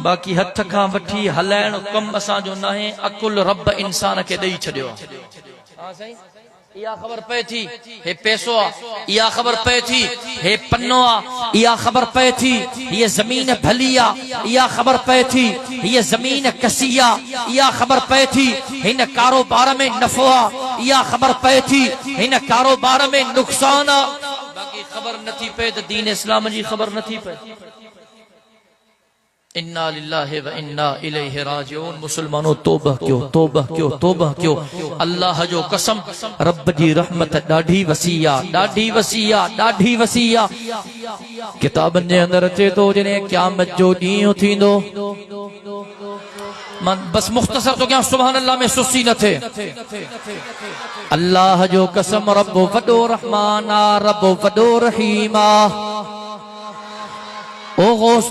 बाक़ी हथ खां वठी हलाइण कम असांजो न आहे। अकुल रब इंसान खे ॾेई छॾियो आहे। इहा ख़बर पए थी हे पैसो आ, इहा ख़बर पए थी हे पन्नो आ, इहा ख़बर पए थी ये ज़मीन भली आ, इहा ख़बर पए थी ये ज़मीन कसी आ, इहा ख़बर पए थी हिन कारोबार में नफ़ो आ, इहा ख़बर पए थी हिन कारोबार में नुक़सान आ। बाक़ी ख़बर नथी पए त दीन इस्लाम जी ख़बर नथी पए। इन्ना लिल्लाहि व इन्ना इलैहि राजिऊन। मुसलमानों तौबा कयो, तौबा कयो, तौबा कयो। अल्लाह जो कसम रब जी रहमत ॾाढी वसी आ, ॾाढी वसी आ, ॾाढी वसी आ। किताबनि जे अंदर अचे थो जॾहिं क़यामत जो ॾींहुं थींदो। मां बस मुख़्तसर तो क्या सुभान अल्लाह में सुस्ती न थे। अल्लाह जो कसम रब वॾो रहमान आ, रब वॾो रहीम आ। ओ गौस